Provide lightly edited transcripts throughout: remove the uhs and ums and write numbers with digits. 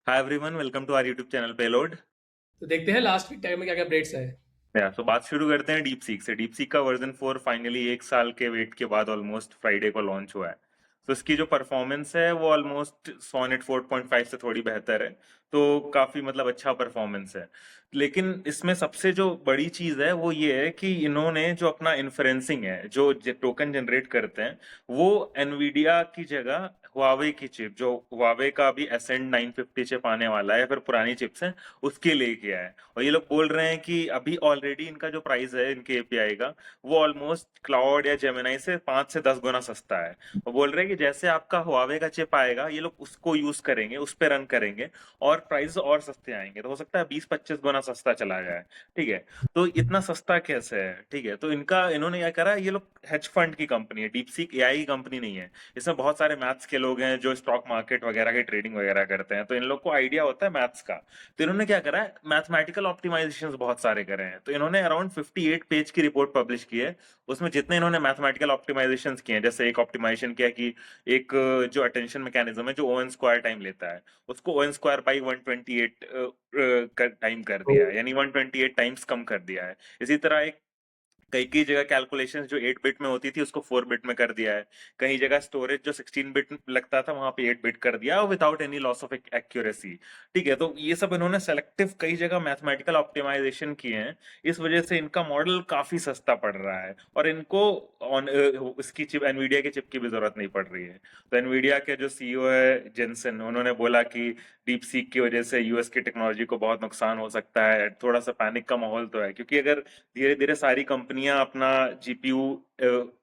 Hi everyone, welcome to our YouTube channel payload. तो देखते हैं लास्ट वीक टाइम में क्या क्या अपडेट्स है। तो बात शुरू करते हैं डीप सीक से। डीप सीक का वर्जन 4 फाइनली एक साल के वेट के बाद ऑलमोस्ट फ्राइडे को लॉन्च हुआ है। तो इसकी जो परफॉर्मेंस है वो ऑलमोस्ट सोनेट 4.5 से थोड़ी बेहतर है। तो काफी मतलब अच्छा परफॉर्मेंस है। लेकिन इसमें सबसे जो बड़ी चीज है वो ये है कि इन्होंने जो अपना इन्फ्रेंसिंग है, जो टोकन जनरेट करते हैं, वो एनवीडिया की जगह हुआवे की चिप, जो हुआवे का अभी एसेंड 950 चिप आने वाला है या फिर पुरानी चिप्स हैं, उसके लिए किया है। और ये लोग बोल रहे हैं कि अभी ऑलरेडी इनका जो प्राइस है इनके एपीआई का, वो ऑलमोस्ट क्लाउड या जेमिनाई से 5 से 10 गुना सस्ता है। वो बोल रहे हैं कि जैसे आपका हुआवे का चिप आएगा, ये लोग उसको यूज करेंगे, उस पे रन करेंगे और प्राइस और सस्ते आएंगे। तो हो सकता है 20-25 गुना सस्ता चला जाए। ठीक है। तो इतना सस्ता कैसे है? ठीक है, तो इनका इन्होंने क्या करा, ये लोग हेज फंड की कंपनी है, डीपसीक एआई की कंपनी नहीं है। इसमें बहुत सारे मैथ्स के लोग हैं जो स्टॉक मार्केट वगैरह की ट्रेडिंग वगैरह करते हैं, तो इन लोग को आइडिया होता है मैथ्स का। तो इन्होंने क्या करा है, मैथमेटिकल ऑप्टिमाइजेशन बहुत सारे करे हैं। तो इन्होंने अराउंड 58 पेज की रिपोर्ट पब्लिश की है। उसमें जितने इन्होंने मैथमेटिकल ऑप्टिमाइजेशन किए हैं, जैसे एक ऑप्टिमाइजेशन किया कि एक जो अटेंशन मैकेनिज्म है जो ओ एन स्क्वायर टाइम लेता है, उसको O n square by 128 time कर तो दिया है, यानी 128 टाइम्स कम कर दिया है। इसी तरह एक कई कई जगह कैलकुलेशंस जो 8 बिट में होती थी उसको 4 बिट में कर दिया है। कई जगह स्टोरेज जो 16 बिट लगता था वहां पे 8 बिट कर दिया, without any loss of accuracy. ठीक है, तो ये सब इन्होंने सेलेक्टिव कई जगह मैथमेटिकल ऑप्टिमाइजेशन किए हैं। इस वजह से इनका मॉडल काफी सस्ता पड़ रहा है और इनको ऑन इसकी चिप, एनवीडिया की चिप की भी जरूरत नहीं पड़ रही है। तो एनवीडिया के जो सीईओ है जेंसन, उन्होंने बोला कि डीप सीक की वजह से यूएस की टेक्नोलॉजी को बहुत नुकसान हो सकता है। थोड़ा सा पैनिक का माहौल तो है, क्योंकि अगर धीरे धीरे सारी कंपनियां अपना जीपीयू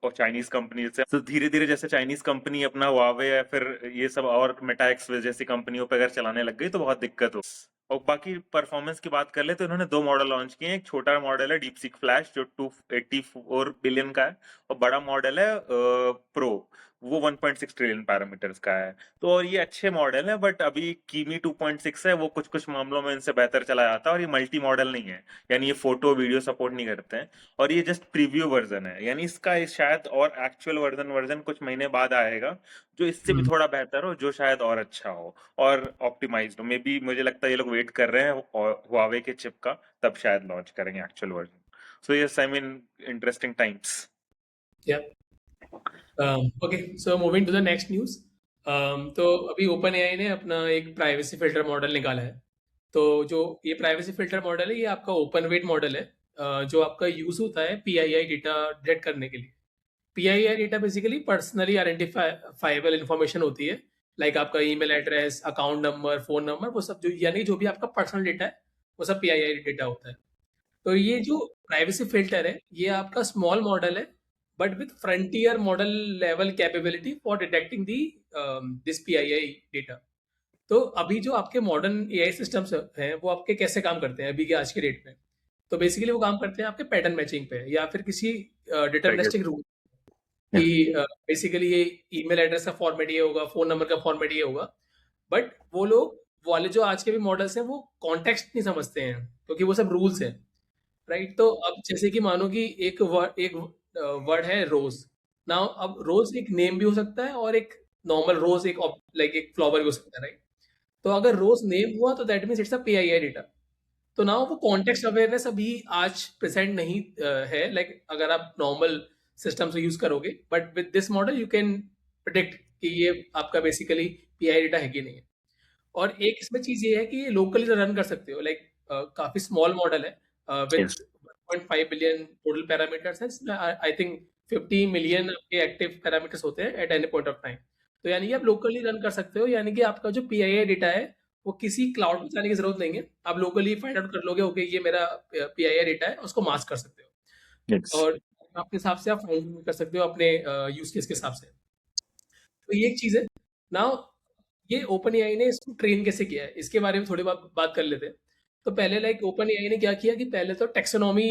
और चाइनीज कंपनी से, तो धीरे धीरे जैसे चाइनीज कंपनी अपना हुआवे या फिर ये सब और मेटा एक्स जैसी कंपनियों पे अगर चलाने लग गई तो बहुत दिक्कत हो। और बाकी परफॉर्मेंस की बात कर ले तो इन्होंने दो मॉडल लॉन्च किए हैं। एक छोटा मॉडल है डीप सीक फ्लैश जो 284 बिलियन का है, और बड़ा मॉडल है प्रो, वो 1.6 ट्रिलियन पैरामीटर्स का है। तो और ये अच्छे मॉडल है, बट अभी कीमी 2.6 है, वो कुछ कुछ मामलों में इनसे बेहतर चला जाता है। और ये मल्टी मॉडल नहीं है, यानी ये फोटो वीडियो सपोर्ट नहीं करते हैं। और ये जस्ट प्रीव्यू वर्जन है, यानी इसका शायद और एक्चुअल वर्जन वर्जन कुछ महीने बाद आएगा, जो इससे भी थोड़ा बेहतर हो, जो शायद और अच्छा हो और ऑप्टिमाइज्ड हो। मे बी मुझे लगता है ये लोग वेट कर रहे हैं हुआवे के चिप का, तब शायद लॉन्च करेंगे actual version. So yes, I mean interesting times. या okay, so moving to the next news. तो अभी ओपन एआई ने अपना एक प्राइवेसी फिल्टर मॉडल निकाला है। तो जो ये प्राइवेसी फिल्टर मॉडल है, ये आपका ओपन वेट मॉडल है, जो आपका यूज होता है पीआईआई डेटा डिटेक्ट करने के लिए। PII data basically personally identifiable information होती है, लाइक आपका email address, account number, phone number, वो सब जो यानी जो भी आपका पर्सनल डेटा है, वो सब पीआईआई डेटा होता है। तो ये जो प्राइवेसी फिल्टर है, ये आपका स्मॉल मॉडल है, but with frontier model level capability for detecting the this PII data. तो अभी जो आपके मॉडर्न एआई सिस्टम्स हैं, वो आपके कैसे काम करते हैं अभी के आज के डेट में? तो बेसिकली वो काम करते हैं आपके पैटर्न मैचिंग पे, या फिर किसी डिटरमिनिस्टिक रूल कि बेसिकली ये ईमेल एड्रेस का फॉर्मेट ये होगा, फोन नंबर का फॉर्मेट ये होगा। बट वो लोग वाले जो आज के भी मॉडल्स हैं, वो कॉन्टेक्स्ट नहीं समझते हैं, क्योंकि वो सब रूल्स हैं, राइट? तो अब जैसे कि मानो कि एक वर्ड है रोज। नाउ अब रोज एक नेम भी हो सकता है, और एक नॉर्मल रोज एक लाइक एक फ्लावर भी हो सकता है, राइट? तो अगर रोज नेम हुआ तो that means it's a PII data. तो नाउ वो कॉन्टेक्स्ट अवेयरनेस अभी आज प्रेजेंट नहीं है, लाइक अगर आप नॉर्मल सिस्टम से यूज करोगे, but with this model you can predict कि ये आपका बेसिकली पीआई डेटा है कि नहीं है। और एक इसमें चीज ये है कि ये लोकली रन कर सकते हो, लाइक काफी स्मॉल मॉडल है with yes. 1.5 billion total parameters है, इसमें आई थिंक 50 मिलियन आपके एक्टिव पैरामीटर्स होते हैं at any point of time. तो यानी कि आप लोकली रन कर सकते हो, यानी कि आपका जो पीआईआई डेटा है, वो किसी क्लाउड में जाने की जरूरत नहीं है। आप लोकली फाइंड आउट कर लोगे, ओके ये मेरा पीआईआई डेटा है, उसको मास्क कर सकते हो, यस। और आपके हिसाब से आप फाइंड कर सकते हो अपने यूज केस के हिसाब से। तो ये एक चीज है। नाउ ये ओपन एआई ने इसको ट्रेन कैसे किया है, इसके बारे में थोड़ी बात कर लेते हैं। तो पहले लाइक ओपन एआई ने क्या किया कि पहले तो टेक्सोनॉमी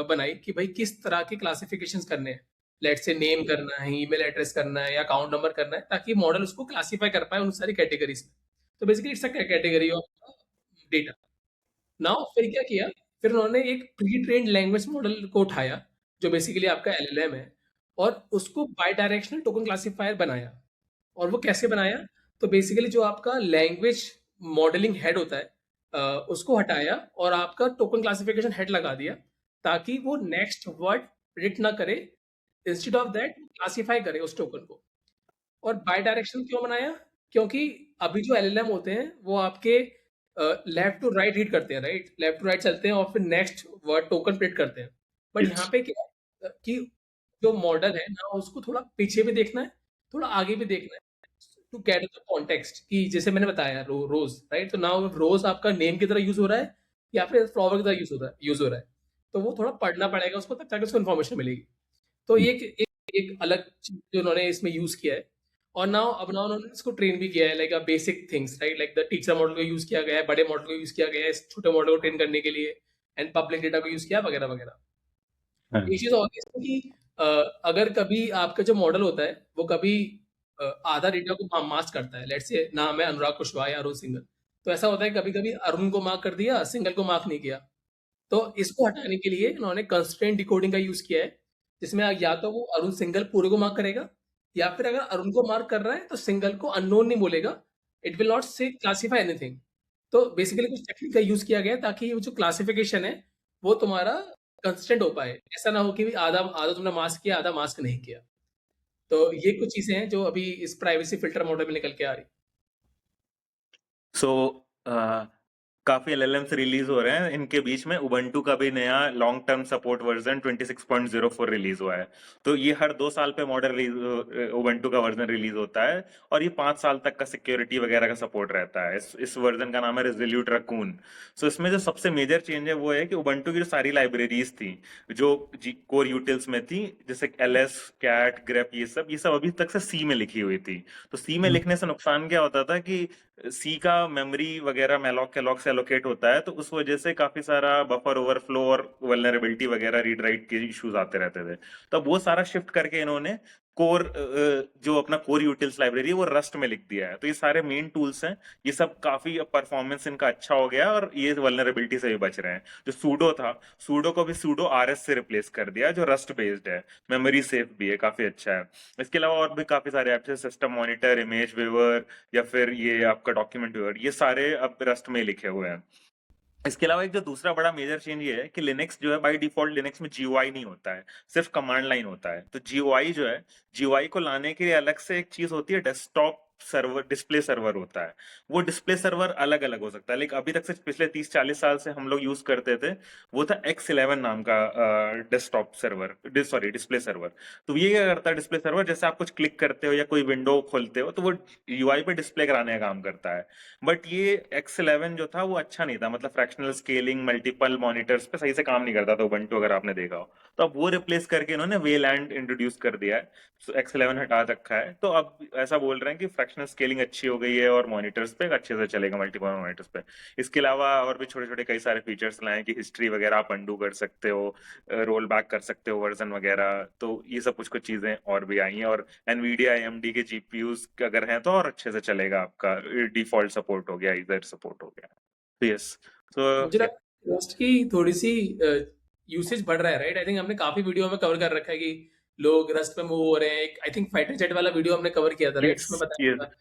बनाई कि भाई किस तरह के क्लासिफिकेशंस करने हैं। लेट से नेम करना है, ईमेल एड्रेस करना है, या अकाउंट नंबर करना है, ताकि मॉडल उसको क्लासीफाई कर पाए उन सारी कैटेगरीज में। तो basically it's a category of data. Now फिर क्या किया, फिर उन्होंने एक प्री ट्रेन्ड लैंग्वेज मॉडल को उठाया, जो बेसिकली आपका एलएलएम है, और उसको बाई डायरेक्शनल टोकन क्लासिफायर बनाया। और वो कैसे बनाया? तो बेसिकली जो आपका लैंग्वेज मॉडलिंग हेड होता है उसको हटाया और आपका टोकन क्लासिफिकेशन हेड लगा दिया ताकि वो नेक्स्ट वर्ड प्रिडिक्ट ना करे, इंस्टेड ऑफ दैट क्लासिफाई करे उस टोकन को। और बाय डायरेक्शन क्यों बनाया? क्योंकि अभी जो एलएलएम होते हैं वो आपके लेफ्ट टू राइट रीड करते हैं, राइट? लेफ्ट टू राइट चलते हैं और फिर नेक्स्ट वर्ड टोकन प्रिंट करते हैं। बट यहाँ पे क्या है कि जो मॉडल है ना उसको थोड़ा पीछे भी देखना है, थोड़ा आगे भी देखना है टू गेट द कॉन्टेक्स्ट कि जैसे मैंने बताया रोज, राइट? तो नाउ रोज आपका नेम की तरह यूज हो रहा है या फिर फ्लावर की तरह यूज हो रहा है। तो वो थोड़ा पढ़ना पड़ेगा उसको तब जाके उसको इन्फॉर्मेशन मिलेगी। तो ये एक अलग चीज जो उन्होंने इसमें यूज किया है। और नाउ उन्होंने इसको ट्रेन भी किया है like basic things, right? Like the teacher model को यूज किया गया है, बड़े मॉडल को यूज किया गया है इस छोटे मॉडल को ट्रेन करने के लिए, एंड पब्लिक डेटा को यूज किया वगैरह वगैरह। हाँ। ये चीज और भी है कि अगर कभी आपका जो मॉडल होता है वो कभी आधा डेटा को मास्क करता है, लेट्स से नाम है अनुराग कुशवाहा या अरुण सिंघल, तो ऐसा होता है कभी कभी अरुण को मार्क कर दिया, सिंगल को मार्क नहीं किया। तो इसको हटाने के लिए इन्होंने कंस्ट्रेंट डिकोडिंग का यूज किया है, जिसमें या तो वो अरुण सिंगल पूरे को मार्क करेगा या फिर अगर अरुण को मार्क कर रहा है तो सिंगल को अननोन नहीं बोलेगा, इट विल नॉट से क्लासिफाई एनीथिंग। तो बेसिकली कुछ टेक्निक का यूज किया गया है ताकि वो जो क्लासिफिकेशन है वो तुम्हारा कंसिस्टेंट हो पाए, ऐसा ना हो कि भी आधा आधा तुमने मास्क किया आधा मास्क नहीं किया। तो ये कुछ चीजें हैं जो अभी इस प्राइवेसी फिल्टर मॉडल में निकल के आ रही। सो काफी एलएलएम्स रिलीज हो रहे हैं, इनके बीच में उबंटू का भी नया long term support version 26.04 release हुआ है। तो ये हर 2 साल पे मॉडल उबंटू का वर्जन रिलीज होता है और ये 5 साल तक का सिक्योरिटी वगैरह का सपोर्ट रहता है। इस वर्जन का नाम है रेजोल्यूट रकून। सो इसमें जो सबसे मेजर चेंज है वो है कि उबंटू की जो सारी लाइब्रेरीज थी जो कोर यूटिल्स में थी, जैसे एलएस, कैट, ग्रेप, ये सब अभी तक से सी में लिखी हुई थी। तो सी में लिखने से नुकसान क्या होता था कि सी का मेमोरी वगैरह मैलॉक कैलॉक से एलोकेट होता है, तो उस वजह से काफी सारा बफर ओवरफ्लो और वल्नरेबिलिटी वगैरह रीड राइट के इश्यूज आते रहते थे। तो अब वो सारा शिफ्ट करके इन्होंने कोर जो अपना कोर यूटिल्स लाइब्रेरी है वो रस्ट में लिख दिया है। तो ये सारे मेन टूल्स हैं, ये सब काफी परफॉर्मेंस इनका अच्छा हो गया और ये वल्नरेबिलिटी से भी बच रहे हैं। जो सूडो था, सूडो को भी सूडो आरएस से रिप्लेस कर दिया जो रस्ट बेस्ड है, मेमोरी सेफ भी है, काफी अच्छा है। इसके अलावा और भी काफी सारे ऐप्स है, सिस्टम मॉनिटर, इमेज व्यूअर या फिर ये आपका डॉक्यूमेंट व्यूअर, ये सारे अब रस्ट में लिखे हुए हैं। इसके अलावा एक जो दूसरा बड़ा मेजर चेंज ये है कि लिनक्स जो है बाय डिफॉल्ट लिनक्स में जीयूआई नहीं होता है, सिर्फ कमांड लाइन होता है। तो जीयूआई जो है, जीयूआई को लाने के लिए अलग से एक चीज होती है, डेस्कटॉप सर्वर, डिस्प्ले सर्वर होता है। वो डिस्प्ले सर्वर अलग अलग हो सकता है, लेकिन अभी तक से पिछले 30-40 साल से हम लोग यूज करते थे वो था X11 नाम का desktop server, sorry display server. तो ये क्या करता है डिस्प्ले सर्वर, जैसे आप कुछ क्लिक करते हो या कोई विंडो खोलते हो तो वो यूआई पे डिस्प्ले कराने का काम करता है। बट ये X11 जो था वो अच्छा नहीं था, मतलब फ्रैक्शनल स्केलिंग मल्टीपल मॉनिटर्स पे सही से काम नहीं करता था उबंटू, अगर आपने देखा हो। तो अब वो रिप्लेस करके इन्होंने वेलैंड इंट्रोड्यूस कर दिया है। सो X11 हटा रखा है, तो अब ऐसा बोल रहे हैं कि फ्रैक्शनल स्केलिंग अच्छी हो गई है और मॉनिटर्स पे अच्छे से चलेगा, मल्टीपल मॉनिटर्स पे। इसके अलावा और भी छोटे छोटे कई सारे फीचर्स लाए हैं कि हिस्ट्री वगैरह आप अंडू कर सकते हो, रोल बैक कर सकते हो वर्जन वगैरह। तो ये सब कुछ कुछ चीजें और भी आई हैं, और एनवीडिया AMD के जीपीयूज अगर हैं तो और अच्छे से चलेगा आपका, डिफॉल्ट सपोर्ट हो गया, इधर सपोर्ट हो गया। तो यस, तो मुझे लगता है रस्ट की थोड़ी सी यूसेज बढ़ रहा है, राइट? आई थिंक हमने काफी वीडियो में कवर कर रखा है कि लोग रस्ट में मूव हो रहे हैं। एक आई थिंक फाइटर जेट वाला वीडियो हमने कवर किया था, राइट? यस उसमें बताया था यस,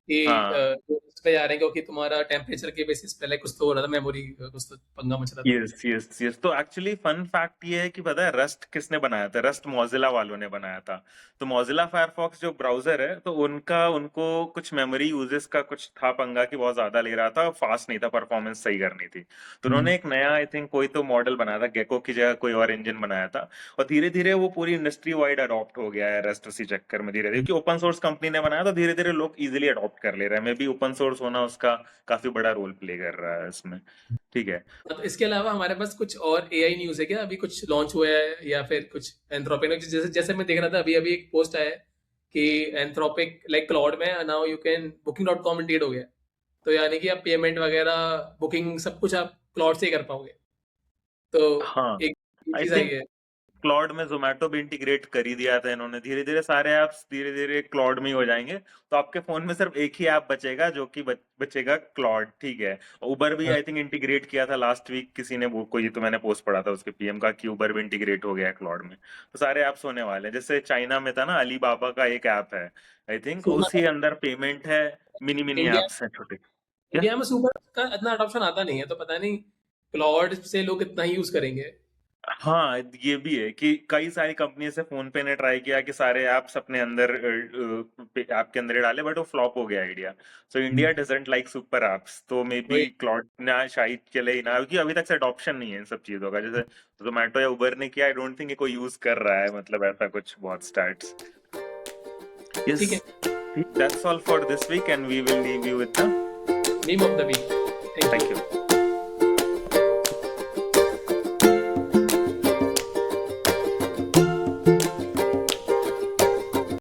कि हाँ, रस्ट पे जा रहे हैं क्योंकि तुम्हारा टेम्परेचर के बेसिस पे लाइक कुछ तो हो रहा था, मेमोरी कुछ तो पंगा मच रहा था। Yes yes yes. तो एक्चुअली फन फैक्ट ये है कि पता है रस्ट किसने बनाया था? रस्ट मोजिला वालों ने बनाया था। तो मोजिला फायरफॉक्स जो ब्राउजर है, तो उनको कुछ मेमोरी यूजेस का कुछ था पंगा कि बहुत ज्यादा ले रहा था, फास्ट नहीं था, परफॉर्मेंस सही करनी थी। तो उन्होंने एक नया आई थिंक कोई तो मॉडल बनाया था, गेको की जगह कोई और इंजन बनाया था। और धीरे धीरे वो पूरी इंडस्ट्री वाइड अडॉप्ट हो गया है रस्ट उसी चक्कर में, धीरे धीरे, क्योंकि ओपन सोर्स कंपनी ने बनाया तो धीरे धीरे लोग इजिली अडॉप्ट कर ले रहे हैं। मे बी ओपन सोर्स होना उसका काफी बड़ा रोल प्ले कर रहा है इसमें। ठीक है। तो इसके अलावा हमारे पास कुछ और एआई न्यूज़ है क्या? अभी कुछ लॉन्च हुआ है या फिर कुछ एंथ्रोपिक, जैसे जैसे मैं देख रहा था अभी अभी एक पोस्ट आया है कि एंथ्रोपिक लाइक क्लाउड में now you can booking.com integrate हो गया। तो यानी कि आप पेमेंट वगैरह बुकिंग सब कुछ आप क्लाउड से ही कर पाओगे। तो हाँ, एक ये आई चीज़ आई थिंक है। क्लाउड में जोमेटो भी इंटीग्रेट कर ही दिया था इन्होंने। धीरे धीरे सारे ऐप्स धीरे धीरे क्लाउड में ही हो जाएंगे। तो आपके फोन में सिर्फ एक ही ऐप बचेगा जो कि बचेगा क्लाउड। ठीक है। उबर भी हाँ, आई थिंक इंटीग्रेट किया था लास्ट वीक किसी ने, वो कोई तो मैंने पोस्ट पढ़ा था उसके पीएम का कि उबर भी इंटीग्रेट हो गया है क्लाउड में। तो सारे ऐप्स होने वाले हैं। जैसे चाइना में था ना, अलीबाबा का एक ऐप है, आई थिंक सुना उसी था अंदर पेमेंट है, मिनी मिनी इंडिया ऐप्स हैं छोटे। इंडिया में सुपर का इतना अडॉप्शन आता नहीं है, तो पता नहीं क्लाउड से लोग कितना ही यूज करेंगे। हाँ, ये भी है कि कई सारी कंपनी से फोन पे ने ट्राई किया कि सारे एप्स अपने अंदर ऐप के अंदर ही डाले, बट वो फ्लॉप हो गया idea. So India doesn't like super apps, तो मे बी वही क्लाउड ना शायद चले ही ना, क्योंकि अभी तक से अडॉप्शन नहीं है इन सब चीजों का। जैसे जोमेटो या उबर ने किया, आई डोंट थिंक कोई यूज कर रहा है, मतलब ऐसा कुछ बहुत स्टार्ट्स। यस, ठीक है। That's all for this week and we will leave you with the meme of the week. Thank thank you. You.